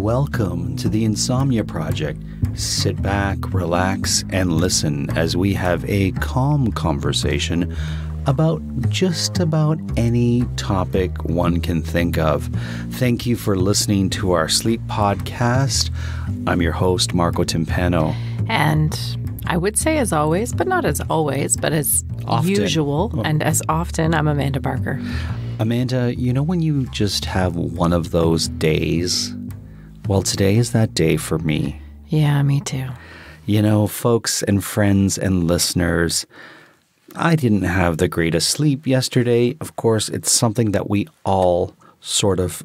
welcome to the Insomnia Project. Sit back, relax, and listen as we have a calm conversation about just about any topic one can think of. Thank you for listening to our sleep podcast. I'm your host, Marco Timpano. And I would say as always, but not as always, but as often. Usual and as often, I'm Amanda Barker. Amanda, you know when you just have one of those days? Well, today is that day for me. Yeah, me too. You know, folks and friends and listeners, I didn't have the greatest sleep yesterday. Of course, it's something that we all sort of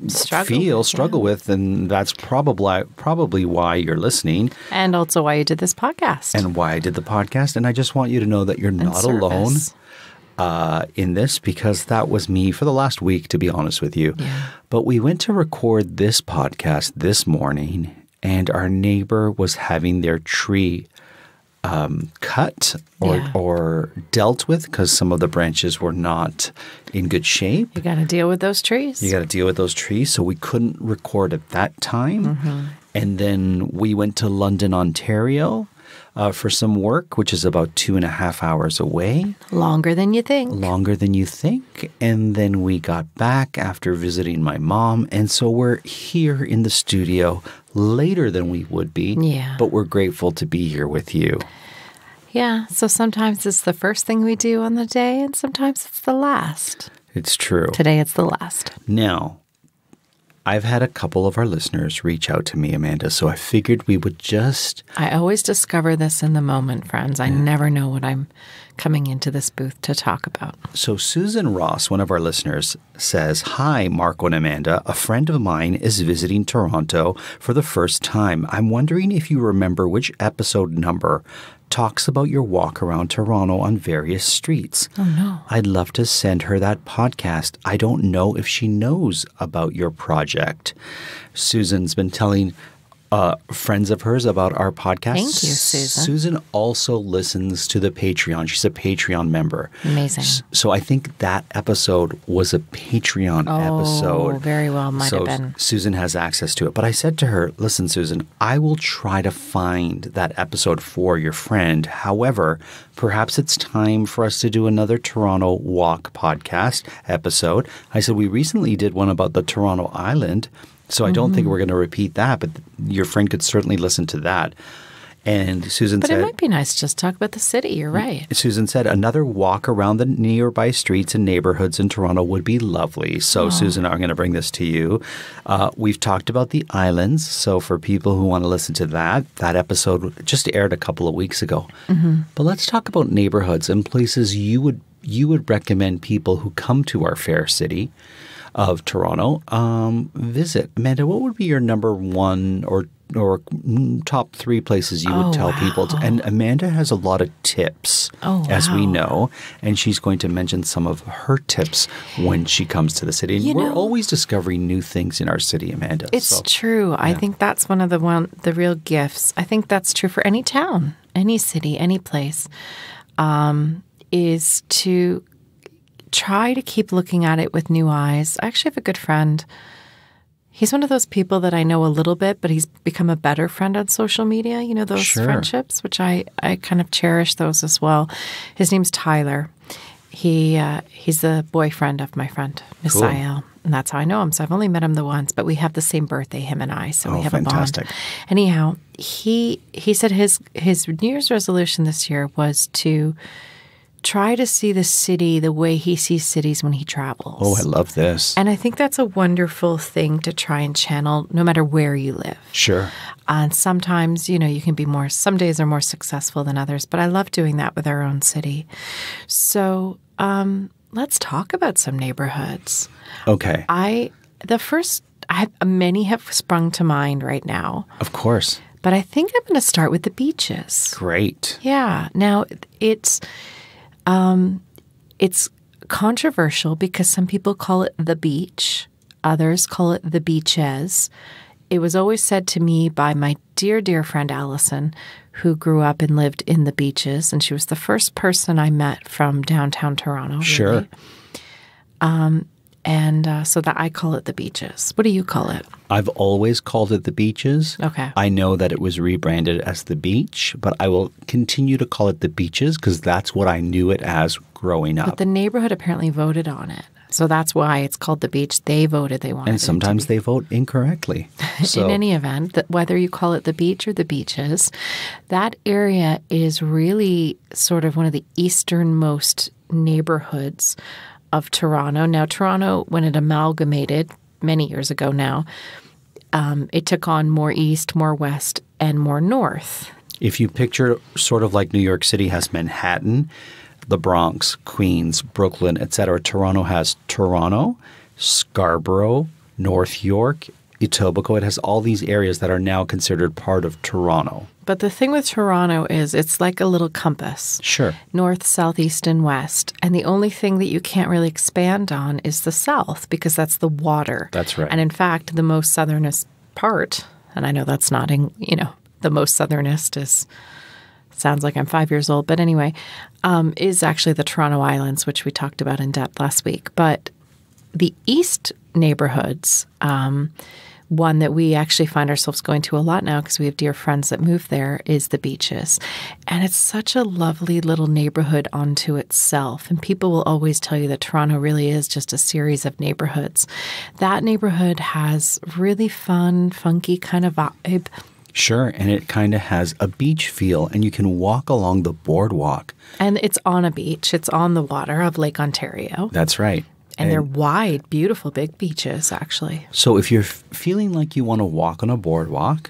struggle with, and that's probably why you're listening. And also why you did this podcast. And why I did the podcast. And I just want you to know that you're not alone in this, because that was me for the last week, to be honest with you. Yeah. But we went to record this podcast this morning, and our neighbor was having their tree cut or dealt with because some of the branches were not in good shape. You got to deal with those trees. So we couldn't record at that time. Mm-hmm. And then we went to London, Ontario for some work, which is about 2.5 hours away. Longer than you think. And then we got back after visiting my mom. And so we're here in the studio later than we would be. Yeah. But we're grateful to be here with you. Yeah. So sometimes it's the first thing we do on the day, and sometimes it's the last. It's true. Today it's the last. Now, I've had a couple of our listeners reach out to me, Amanda, so I figured we would just... I always discover this in the moment, friends. I never know what I'm coming into this booth to talk about. So Susan Ross, one of our listeners, says, "Hi, Marco and Amanda. A friend of mine is visiting Toronto for the first time. I'm wondering if you remember which episode number talks about your walk around Toronto on various streets. Oh, no. I'd love to send her that podcast. I don't know if she knows about your project." Susan's been telling friends of hers about our podcast. Thank you, Susan. Susan also listens to the Patreon. She's a Patreon member. Amazing. So I think that episode was a Patreon episode. Oh, very well might have been. Susan has access to it. But I said to her, "Listen, Susan, I will try to find that episode for your friend. However, perhaps it's time for us to do another Toronto Walk podcast episode." I said, "We recently did one about the Toronto Island, so I don't think we're going to repeat that, but your friend could certainly listen to that." And Susan said... But it might be nice to just talk about the city. You're right. Susan said, "Another walk around the nearby streets and neighborhoods in Toronto would be lovely." So, Susan, I'm going to bring this to you. We've talked about the islands. So for people who want to listen to that episode just aired a couple of weeks ago. Mm-hmm. But let's talk about neighborhoods and places you would recommend people who come to our fair city of Toronto visit. Amanda, what would be your number one or top 3 places you would tell people to? And Amanda has a lot of tips, as we know, and she's going to mention some of her tips when she comes to the city. And we're always discovering new things in our city, Amanda. It's true. Yeah. I think that's one of the real gifts. I think that's true for any town, any city, any place, is to try to keep looking at it with new eyes. I actually have a good friend. He's one of those people that I know a little bit, but he's become a better friend on social media. You know, those friendships, which I kind of cherish those as well. His name's Tyler. He's the boyfriend of my friend, Miss Ayel. And that's how I know him. So I've only met him the once, but we have the same birthday, him and I. So we have fantastic. A bond. Anyhow, he said his New Year's resolution this year was to try to see the city the way he sees cities when he travels. Oh, I love this. And I think that's a wonderful thing to try and channel no matter where you live. Sure. And sometimes, you can be some days are more successful than others, but I love doing that with our own city. So let's talk about some neighborhoods. Okay. Many have sprung to mind right now. Of course. But I think I'm going to start with the beaches. Great. Yeah. Now, it's controversial because some people call it the beach. Others call it the beaches. It was always said to me by my dear, dear friend Allison, who grew up and lived in the beaches, and she was the first person I met from downtown Toronto. Really. Sure. And so that I call it the Beaches. What do you call it? I've always called it the Beaches. Okay. I know that it was rebranded as the Beach, but I will continue to call it the Beaches because that's what I knew it as growing up. But the neighborhood apparently voted on it. So that's why it's called the Beach. They voted they wanted and sometimes they vote incorrectly. So, in any event, whether you call it the Beach or the Beaches, that area is really sort of one of the easternmost neighborhoods of Toronto. Now, Toronto, when it amalgamated many years ago now, it took on more east, more west, and more north. If you picture sort of like New York City has Manhattan, the Bronx, Queens, Brooklyn, etc., Toronto has Toronto, Scarborough, North York, Etobicoke. It has all these areas that are now considered part of Toronto. But the thing with Toronto is it's like a little compass. Sure. North, south, east, and west. And the only thing that you can't really expand on is the south because that's the water. That's right. And in fact, the most southernest part, and I know that's not, the most southernest is, sounds like I'm 5 years old, but anyway, is actually the Toronto Islands, which we talked about in depth last week. But the east neighborhoods, one that we actually find ourselves going to a lot now because we have dear friends that move there, is the Beaches. And it's such a lovely little neighborhood unto itself. And people will always tell you that Toronto really is just a series of neighborhoods. That neighborhood has really fun, funky kind of vibe. Sure, and it kind of has a beach feel, and you can walk along the boardwalk. And it's on a beach. It's on the water of Lake Ontario. That's right. And they're wide, beautiful, big beaches, actually. So if you're feeling like you want to walk on a boardwalk,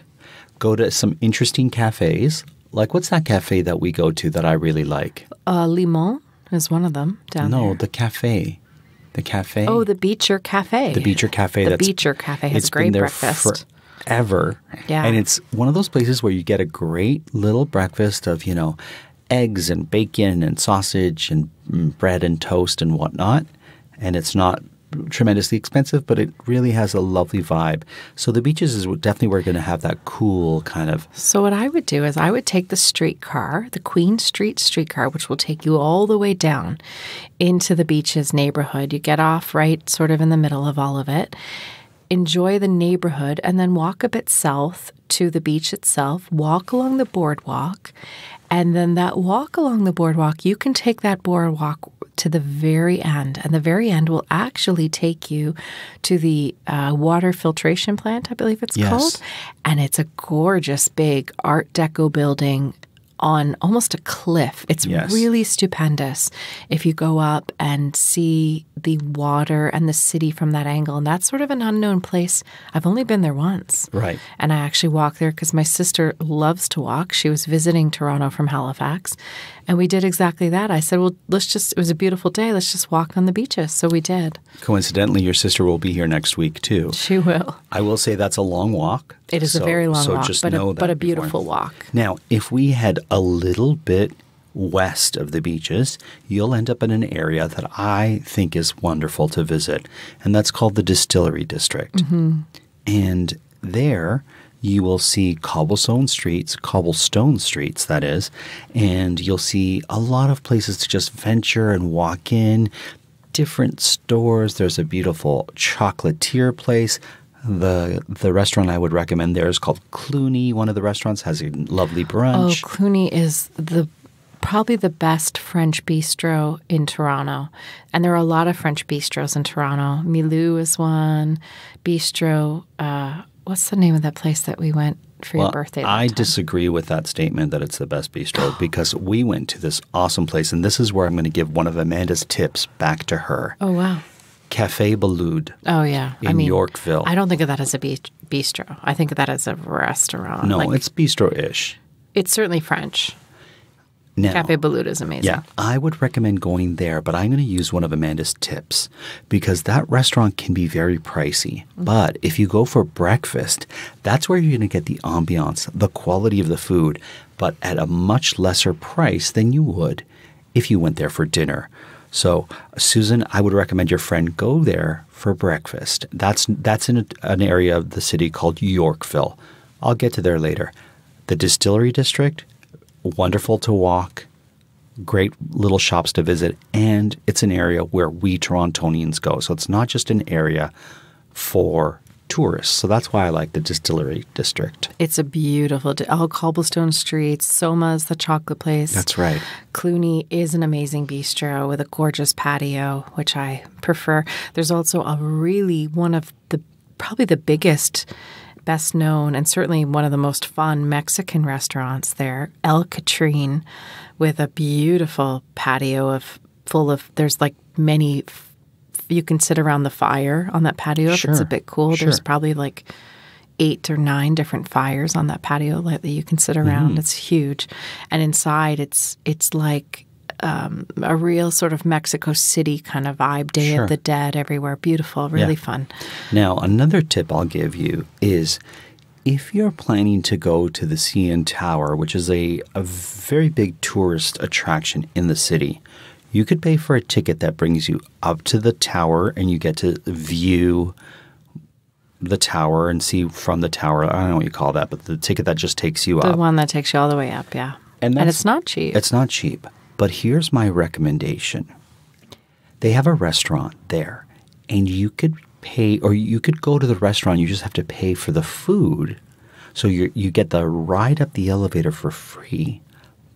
go to some interesting cafes. Like, what's that cafe that we go to that I really like? Limon is one of them down there. No, the cafe. The cafe. Oh, the Beecher Cafe. The Beecher Cafe. The Beecher Cafe has great breakfast. Forever. Yeah. And it's one of those places where you get a great little breakfast of, eggs and bacon and sausage and bread and toast and whatnot. And it's not tremendously expensive, but it really has a lovely vibe. So the Beaches is definitely where we're going to have that cool kind of... So what I would do is I would take the streetcar, the Queen Street streetcar, which will take you all the way down into the Beaches neighborhood. You get off right sort of in the middle of all of it. Enjoy the neighborhood and then walk a bit south to the beach itself, walk along the boardwalk, and then that walk along the boardwalk, you can take that boardwalk to the very end, and the very end will actually take you to the water filtration plant, I believe it's called, and it's a gorgeous big Art Deco building on almost a cliff. It's really stupendous if you go up and see the water and the city from that angle. And that's sort of an unknown place. I've only been there once. Right. And I actually walked there because my sister loves to walk. She was visiting Toronto from Halifax. And we did exactly that. I said, well, it was a beautiful day. Let's just walk on the beaches. So we did. Coincidentally, your sister will be here next week, too. She will. I will say that's a long walk. It is a very long walk, just but a beautiful walk. Now, if we head a little bit west of the Beaches, you'll end up in an area that I think is wonderful to visit, and that's called the Distillery District. Mm-hmm. And there you will see cobblestone streets, that is, and you'll see a lot of places to just venture and walk in, different stores. There's a beautiful chocolatier place. The restaurant I would recommend there is called Clooney. One of the restaurants has a lovely brunch. Oh, Clooney is probably the best French bistro in Toronto. And there are a lot of French bistros in Toronto. Milou is one. Bistro, what's the name of that place that we went for your birthday? I disagree with that statement that it's the best bistro because we went to this awesome place. And this is where I'm going to give one of Amanda's tips back to her. Oh, wow. Cafe Beloud. Oh, yeah. In Yorkville. I don't think of that as a bistro. I think of that as a restaurant. No, it's bistro-ish. It's certainly French. Now, Cafe Beloud is amazing. Yeah, I would recommend going there, but I'm going to use one of Amanda's tips because that restaurant can be very pricey. Mm-hmm. But if you go for breakfast, that's where you're going to get the ambiance, the quality of the food, but at a much lesser price than you would if you went there for dinner. So, Susan, I would recommend your friend go there for breakfast. That's in an area of the city called Yorkville. I'll get to there later. The Distillery District, wonderful to walk, great little shops to visit, and it's an area where we Torontonians go. So it's not just an area for tourists. So that's why I like the Distillery District. It's a beautiful, all cobblestone streets. Soma's the chocolate place. That's right. Cluny is an amazing bistro with a gorgeous patio, which I prefer. There's also one of the probably the biggest, best known, and certainly one of the most fun Mexican restaurants there, El Catrine, with a beautiful patio there's like many. You can sit around the fire on that patio if it's a bit cool. Sure. There's probably like 8 or 9 different fires on that patio that you can sit around. It's huge. And inside it's like a real sort of Mexico City kind of vibe. Day of the Dead everywhere. Beautiful. Really fun. Now, another tip I'll give you is if you're planning to go to the CN Tower, which is a very big tourist attraction in the city, you could pay for a ticket that brings you up to the tower and you get to view the tower and see from the tower. I don't know what you call that, but the ticket that just takes you up. The one that takes you all the way up, yeah. And it's not cheap. It's not cheap. But here's my recommendation. They have a restaurant there, and you could pay, or you could go to the restaurant. You just have to pay for the food. So you get the ride up the elevator for free,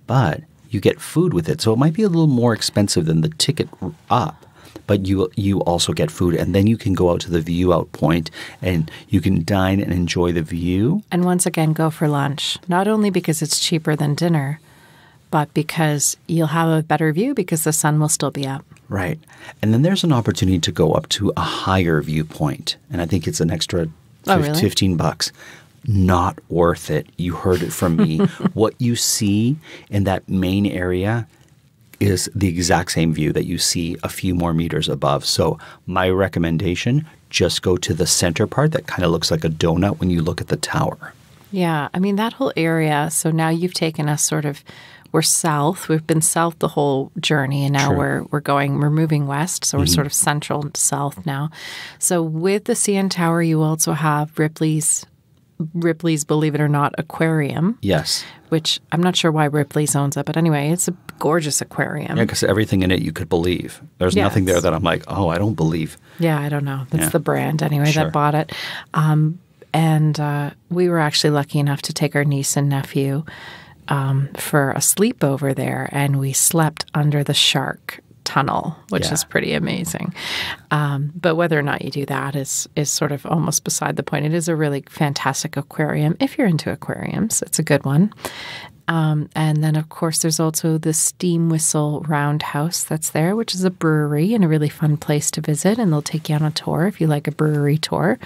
but you get food with it. So it might be a little more expensive than the ticket up, but you also get food. And then you can go out to the view out point and you can dine and enjoy the view. And once again, go for lunch. Not only because it's cheaper than dinner, but because you'll have a better view because the sun will still be up. Right. And then there's an opportunity to go up to a higher viewpoint. And I think it's an extra $15. Not worth it. You heard it from me. What you see in that main area is the exact same view that you see a few more meters above. So my recommendation, just go to the center part that kind of looks like a donut when you look at the tower. Yeah. I mean, that whole area. So now you've taken us we're south. We've been south the whole journey, and now we're moving west. So we're sort of central south now. So with the CN Tower, you also have Ripley's, believe it or not, aquarium. Yes. Which I'm not sure why Ripley's owns it, but anyway, it's a gorgeous aquarium. Yeah, because everything in it you could believe. There's nothing there that I'm like, oh, I don't believe. Yeah, I don't know. That's the brand anyway that bought it. And we were actually lucky enough to take our niece and nephew for a sleepover there, and we slept under the shark tunnel, which is pretty amazing. But whether or not you do that is sort of almost beside the point. It is a really fantastic aquarium. If you're into aquariums, it's a good one. And then, of course, there's also the Steam Whistle Roundhouse that's there, which is a brewery and a really fun place to visit. And they'll take you on a tour if you like a brewery tour.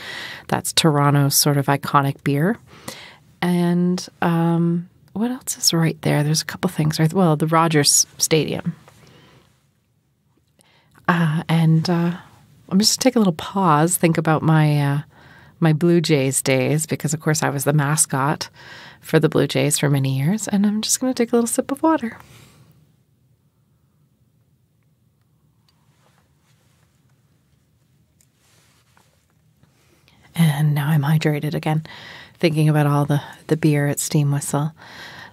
That's Toronto's sort of iconic beer. And what else is right there? There's a couple things. Right? Well, the Rogers Stadium. And I'm just take a little pause, think about my Blue Jays days, because, of course, I was the mascot for the Blue Jays for many years. And I'm just going to take a little sip of water. And now I'm hydrated again, thinking about all the beer at Steam Whistle.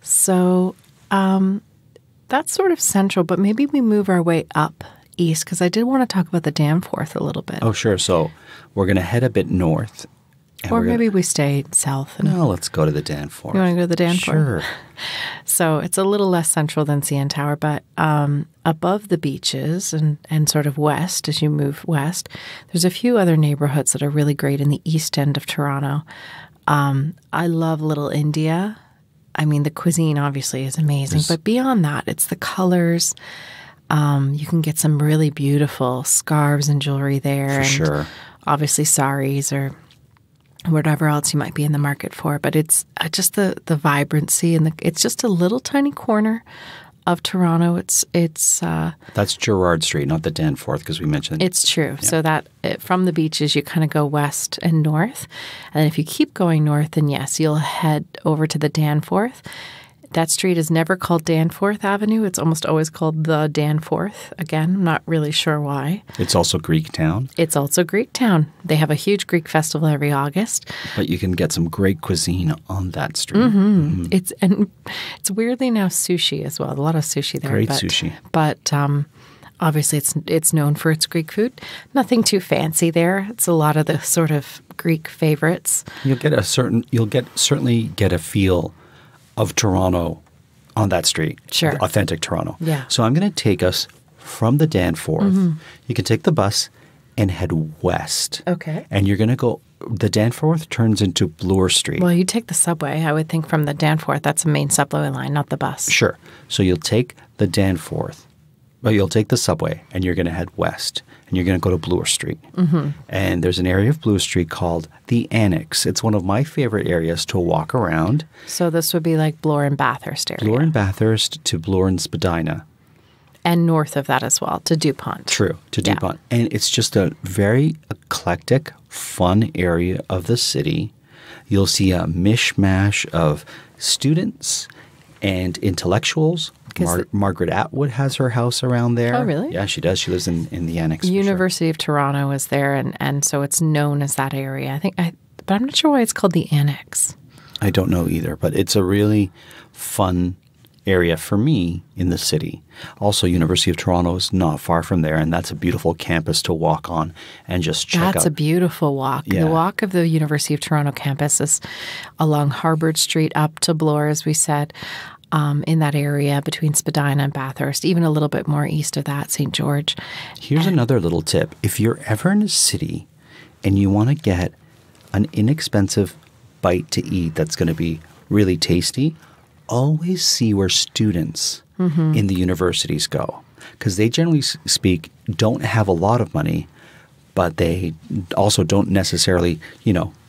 So that's sort of central, but maybe we move our way up east, because I did want to talk about the Danforth a little bit. Oh, sure. So we're going to head a bit north. Or maybe we stay south. No, let's go to the Danforth. You want to go to the Danforth? Sure. So it's a little less central than CN Tower, but above the beaches and sort of west, as you move west, there's a few other neighborhoods that are really great in the east end of Toronto. I love Little India. I mean, the cuisine obviously is amazing, but beyond that, it's the colors. You can get some really beautiful scarves and jewelry there. Sure. Obviously saris or whatever else you might be in the market for. But it's just the vibrancy, and it's just a little tiny corner of Toronto. It's that's Gerrard Street, not the Danforth, because we mentioned it's true. Yeah. So that from the beaches you kind of go west and north, and then if you keep going north, then yes, you'll head over to the Danforth. That street is never called Danforth Avenue. It's almost always called the Danforth. Again, I'm not really sure why. It's also Greek town. It's also Greek town. They have a huge Greek festival every August. But you can get some great cuisine on that street. It's weirdly now sushi as well. A lot of sushi there. Great sushi. But obviously it's known for its Greek food. Nothing too fancy there. It's a lot of the sort of Greek favorites. You'll certainly get a feel of Toronto on that street. Sure. Authentic Toronto. Yeah. So I'm going to take us from the Danforth. You can take the bus and head west. Okay. And you're going to go, the Danforth turns into Bloor Street. Well, you take the subway. I would think from the Danforth, that's the main subway line, not the bus. Sure. So you'll take the Danforth. Well, you'll take the subway and you're going to head west. And you're going to go to Bloor Street. And there's an area of Bloor Street called the Annex. It's one of my favorite areas to walk around. So this would be like Bloor and Bathurst area. Bloor and Bathurst to Bloor and Spadina. And north of that as well, to DuPont. True, to DuPont. And it's just a very eclectic, fun area of the city. You'll see a mishmash of students and intellectuals. Margaret Atwood has her house around there. Oh, really? Yeah, she does. She lives in the Annex. University of Toronto is there, and so it's known as that area. But I'm not sure why it's called the Annex. I don't know either, but it's a really fun area for me in the city. Also, University of Toronto is not far from there, and that's a beautiful campus to walk on and just check out. That's a beautiful walk. Yeah. The walk of the University of Toronto campus is along Harvard Street up to Bloor, as we said. In that area between Spadina and Bathurst, even a little bit more east of that, St. George. Here's another little tip. If you're ever in a city and you want to get an inexpensive bite to eat that's going to be really tasty, always see where students in the universities go. Because they generally speak don't have a lot of money, but they also don't necessarily,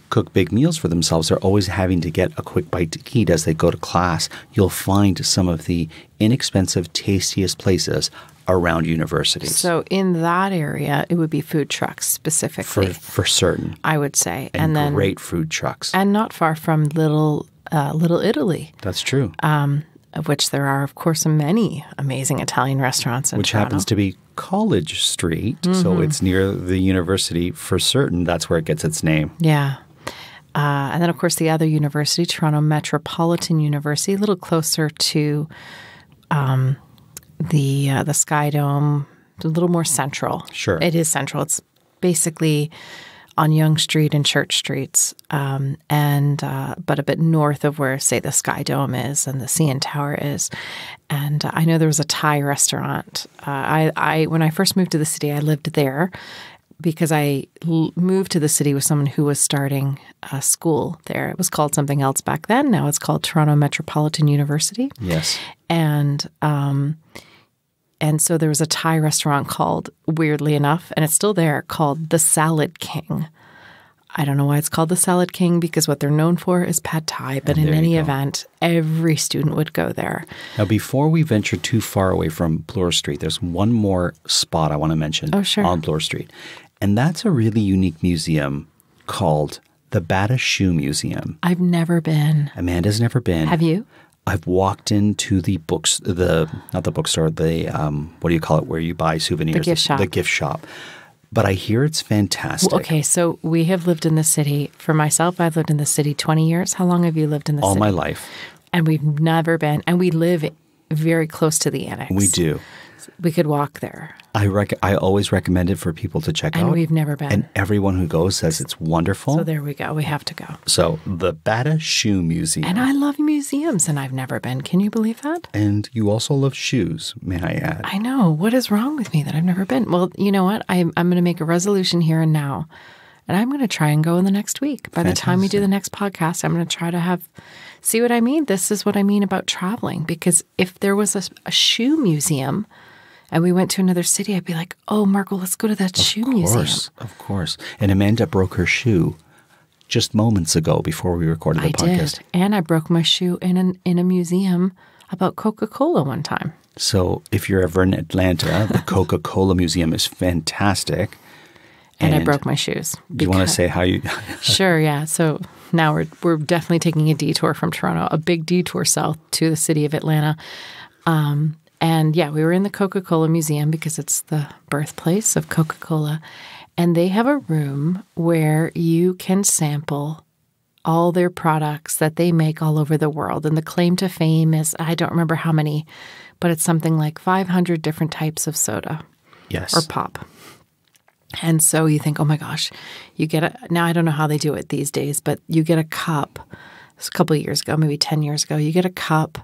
cook big meals for themselves. They're always having to get a quick bite to eat as they go to class. You'll find some of the inexpensive, tastiest places around universities. So in that area, it would be food trucks specifically. For certain. I would say. And then great food trucks. And not far from Little Italy. That's true. Of which there are, of course, many amazing Italian restaurants in Which Toronto. happens to be College Street. So it's near the university for certain. That's where it gets its name. Yeah. And then, of course, the other university, Toronto Metropolitan University, a little closer to the Sky Dome, a little more central. Sure. It is central. It's basically on Yonge Street and Church Streets, but a bit north of where, say, the Sky Dome is and the CN Tower is. And I know there was a Thai restaurant. When I first moved to the city, I lived there. Because I moved to the city with someone who was starting a school there. It was called something else back then. Now it's called Toronto Metropolitan University. Yes. And so there was a Thai restaurant called, weirdly enough, and it's still there, called The Salad King. I don't know why it's called The Salad King, because what they're known for is pad thai. But in any event, every student would go there. Now, before we venture too far away from Bloor Street, there's one more spot I want to mention on Bloor Street. And that's a really unique museum called the Bata Shoe Museum. I've never been. Amanda's never been. Have you? I've walked into the books, not the bookstore, the, what do you call it, where you buy souvenirs? The gift shop. The gift shop. But I hear it's fantastic. Well, okay, so we have lived in the city. For myself, I've lived in the city 20 years. How long have you lived in the city? All my life. And we've never been, and we live very close to the Annex. We do. We could walk there. I always recommend it for people to check out. And we've never been. And everyone who goes says it's wonderful. So there we go. We have to go. So the Bata Shoe Museum. And I love museums, and I've never been. Can you believe that? And you also love shoes, may I add. I know. What is wrong with me that I've never been? Well, you know what? I'm going to make a resolution here and now, and I'm going to try and go in the next week. By the time we do the next podcast, I'm going to try to see what I mean. This is what I mean about traveling, because if there was a shoe museum and we went to another city, I'd be like, oh, Marco, let's go to that shoe museum. Of course. And Amanda broke her shoe just moments ago before we recorded the podcast. I did. And I broke my shoe in a museum about Coca-Cola one time. So if you're ever in Atlanta, the Coca-Cola Museum is fantastic. and I broke my shoes. Do you want to say how you... Sure, yeah. So now we're definitely taking a detour from Toronto, a big detour south to the city of Atlanta. And yeah, we were in the Coca-Cola Museum because it's the birthplace of Coca-Cola. And they have a room where you can sample all their products that they make all over the world. And the claim to fame is, I don't remember how many, but it's something like 500 different types of soda. Yes. Or pop. And so you think, oh my gosh, you get now I don't know how they do it these days, but you get a cup. It was a couple of years ago, maybe 10 years ago, you get a cup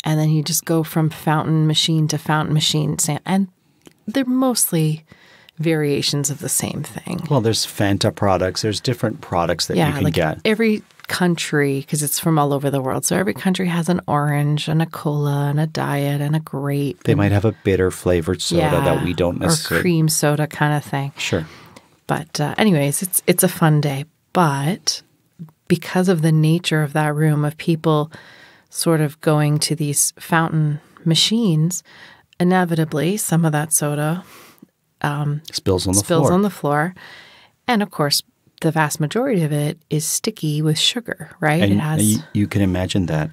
and then you just go from fountain machine to fountain machine. And they're mostly variations of the same thing. Well, there's Fanta products. There's different products that you can get. Every country, because it's from all over the world, so every country has an orange and a cola and a diet and a grape. They might have a bitter flavored soda that we don't necessarily... Or cream soda kind of thing. Sure. But anyways, it's a fun day. But because of the nature of that room of people sort of going to these fountain machines, inevitably some of that soda spills on the floor. And of course, the vast majority of it is sticky with sugar, right? And you can imagine that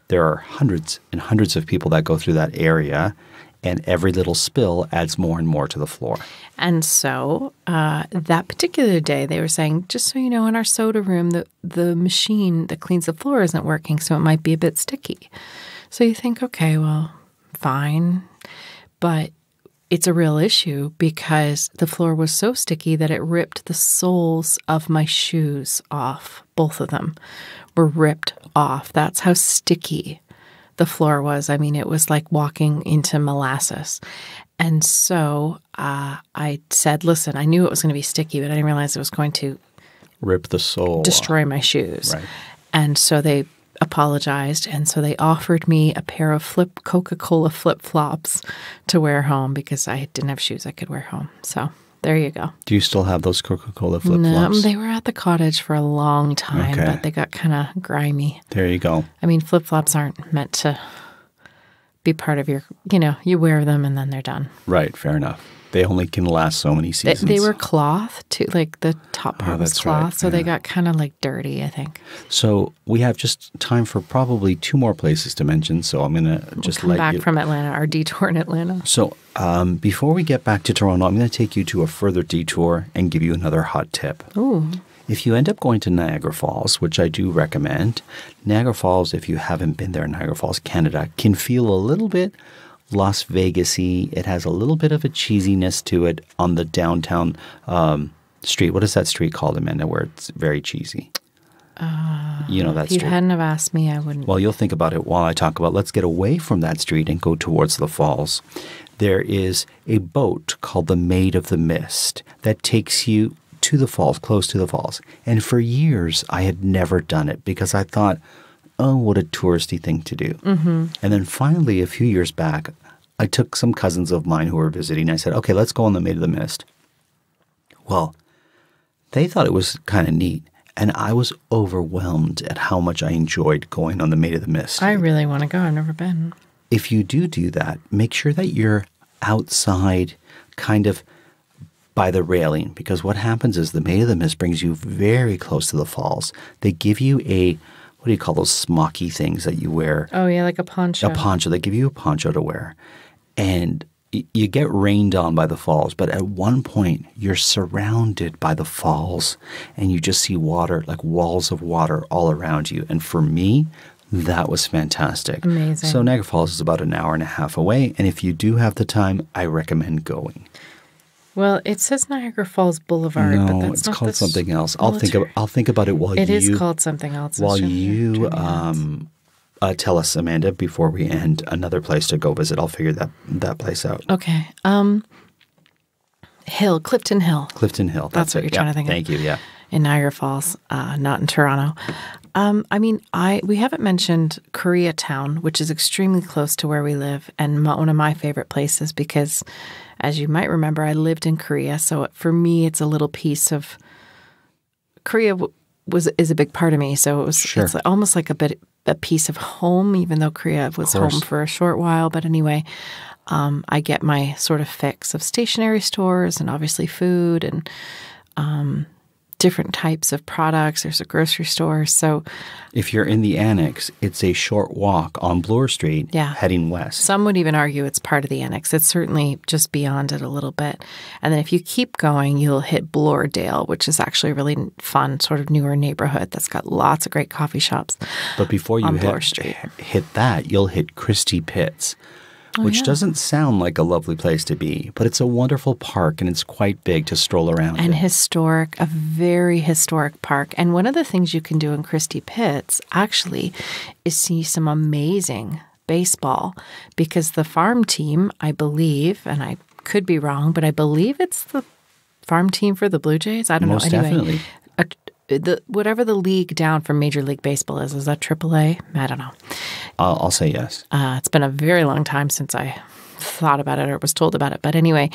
there are hundreds and hundreds of people that go through that area, and every little spill adds more and more to the floor. And so that particular day, they were saying, just so you know, in our soda room, the machine that cleans the floor isn't working, so it might be a bit sticky. So you think, okay, well, fine. But it's a real issue because the floor was so sticky that it ripped the soles of my shoes off. Both of them were ripped off. That's how sticky the floor was. I mean, it was like walking into molasses. And so I said, listen, I knew it was going to be sticky, but I didn't realize it was going to rip the sole, destroy my shoes. Right. And so they apologized, and so they offered me a pair of Coca-Cola flip-flops to wear home because I didn't have shoes I could wear home. So there you go. Do you still have those Coca-Cola flip-flops? No, they were at the cottage for a long time, but they got kind of grimy. There you go. I mean, flip-flops aren't meant to be part of your, you wear them and then they're done. Right, fair enough. They only can last so many seasons. They were cloth, too. Like the top part was cloth, right. So they got kind of like dirty, I think. So we have just time for probably 2 more places to mention. So I'm going to just come back from Atlanta, our detour in Atlanta. So before we get back to Toronto, I'm going to take you to a further detour and give you another hot tip. Ooh. If you end up going to Niagara Falls, which I do recommend, Niagara Falls, if you haven't been there, Niagara Falls, Canada, can feel a little bit Las Vegas-y. It has a little bit of a cheesiness to it on the downtown street. What is that street called, Amanda, where it's very cheesy? You know that street. If you hadn't have asked me, I wouldn't. Well, you'll think about it while I talk about. Let's get away from that street and go towards the falls. There is a boat called the Maid of the Mist that takes you to the falls, close to the falls. And for years, I had never done it because I thought, oh, what a touristy thing to do. Mm-hmm. And then finally, a few years back, I took some cousins of mine who were visiting. I said, okay, let's go on the Maid of the Mist. Well, they thought it was kind of neat. And I was overwhelmed at how much I enjoyed going on the Maid of the Mist. I really want to go. I've never been. If you do that, make sure that you're outside kind of by the railing. Because what happens is the Maid of the Mist brings you very close to the falls. They give you what do you call those smocky things that you wear? Oh, yeah, like a poncho. A poncho. They give you a poncho to wear. And you get rained on by the falls. But at one point, you're surrounded by the falls. And you just see water, like walls of water all around you. And for me, that was fantastic. Amazing. So Niagara Falls is about an hour and a half away. And if you do have the time, I recommend going. Well, it says Niagara Falls Boulevard, no, but that's it's not called something else. I'll think about it while It is called something else. While you tell us, Amanda, before we end, another place to go visit. I'll figure that place out. Okay. Clifton Hill. Clifton Hill. That's what you're trying to think of. Thank you. Yeah. In Niagara Falls, not in Toronto. We haven't mentioned Koreatown, which is extremely close to where we live, and one of my favorite places because, as you might remember, I lived in Korea. So for me, it's a little piece of Korea is a big part of me. So it's almost like a piece of home, even though Korea was home for a short while. But anyway, I get my sort of fix of stationery stores and obviously food and different types of products. There's a grocery store. So if you're in the Annex, it's a short walk on Bloor Street heading west. Some would even argue it's part of the Annex. It's certainly just beyond it a little bit. And then if you keep going, you'll hit Bloordale, which is actually a really fun, sort of newer neighborhood that's got lots of great coffee shops. But before you hit that, you'll hit Christie Pits. Which doesn't sound like a lovely place to be, but it's a wonderful park and it's quite big to stroll around and in. Historic, a very historic park. And one of the things you can do in Christie Pits, actually, is see some amazing baseball because the farm team, I believe, and I could be wrong, but I believe it's the farm team for the Blue Jays. I don't know. Most definitely. Whatever the league down from Major League Baseball is that AAA? I don't know. I'll say yes. It's been a very long time since I thought about it or was told about it. But anyway,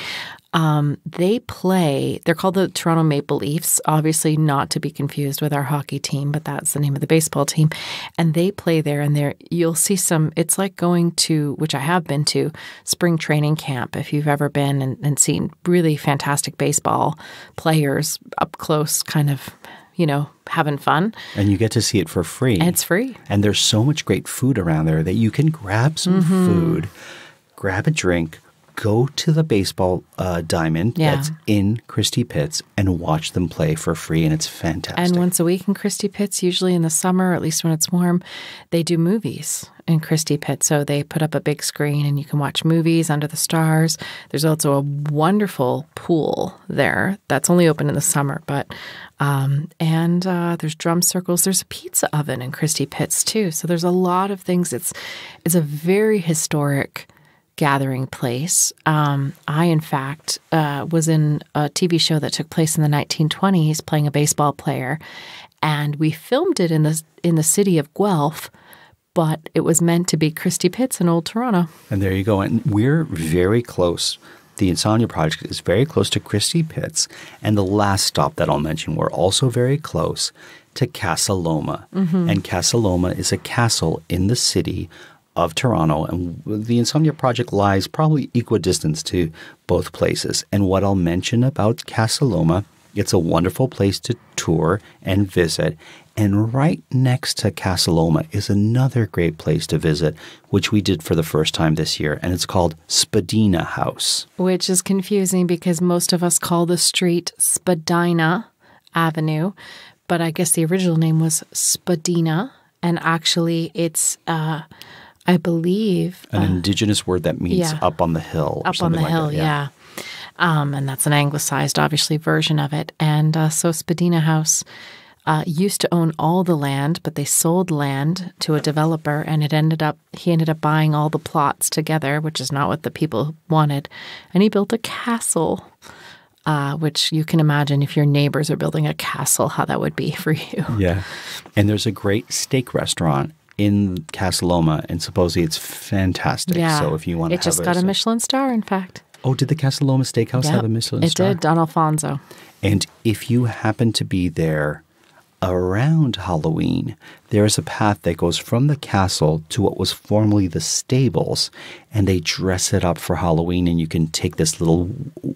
they play, they're called the Toronto Maple Leafs, obviously not to be confused with our hockey team, but that's the name of the baseball team. And they play there and there you'll see some, it's like going to, which I have been to, spring training camp if you've ever been and seen really fantastic baseball players up close kind of, having fun. And you get to see it for free. And it's free. And there's so much great food around there that you can grab some food, grab a drink, go to the baseball diamond that's in Christie Pits and watch them play for free, and it's fantastic. And once a week in Christie Pits, usually in the summer, or at least when it's warm, they do movies in Christie Pits. So they put up a big screen and you can watch movies under the stars. There's also a wonderful pool there that's only open in the summer, but there's drum circles. There's a pizza oven in Christie Pits too. So there's a lot of things. It's a very historic gathering place. I, in fact, was in a TV show that took place in the 1920s playing a baseball player, and we filmed it in the city of Guelph, but it was meant to be Christie Pits in Old Toronto. And there you go. And we're very close. The Insomnia Project is very close to Christie Pits. And the last stop that I'll mention, we're also very close to Casa Loma. And Casa Loma is a castle in the city of Toronto, and the Insomnia Project lies probably equidistant to both places. And what I'll mention about Casa Loma, it's a wonderful place to tour and visit. And right next to Casa Loma is another great place to visit, which we did for the first time this year, and it's called Spadina House. Which is confusing because most of us call the street Spadina Avenue, but I guess the original name was Spadina, and actually it's I believe an indigenous word that means up on the hill. Up on the hill, yeah. And that's an anglicized, obviously, version of it. And so Spadina House used to own all the land, but they sold land to a developer, and he ended up buying all the plots together, which is not what the people wanted. And he built a castle, which you can imagine if your neighbors are building a castle, how that would be for you. Yeah. And there's a great steak restaurant in Casa Loma, and supposedly it's fantastic. Yeah. So if you want to it just got a Michelin star, in fact. Oh, did the Casa Loma Steakhouse have a Michelin star? It did, Don Alfonso. And if you happen to be there around Halloween, there is a path that goes from the castle to what was formerly the stables, and they dress it up for Halloween, and you can take this little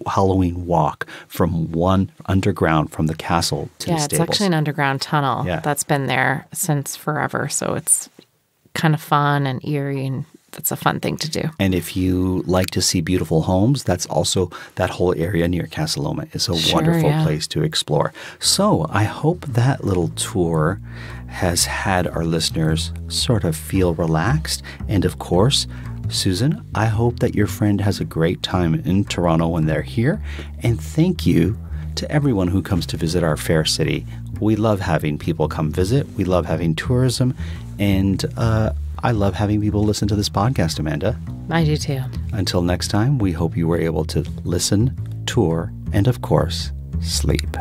Halloween walk from one underground from the castle to the stables. Yeah, it's actually an underground tunnel that's been there since forever, so it's kind of fun and eerie, and that's a fun thing to do. And if you like to see beautiful homes, that's also, that whole area near Casa Loma is a wonderful place to explore. So I hope that little tour has had our listeners sort of feel relaxed. And of course, Susan, I hope that your friend has a great time in Toronto when they're here. And thank you to everyone who comes to visit our fair city. We love having people come visit. We love having tourism. And I love having people listen to this podcast, Amanda. I do too. Until next time, we hope you were able to listen, tour, and of course, sleep.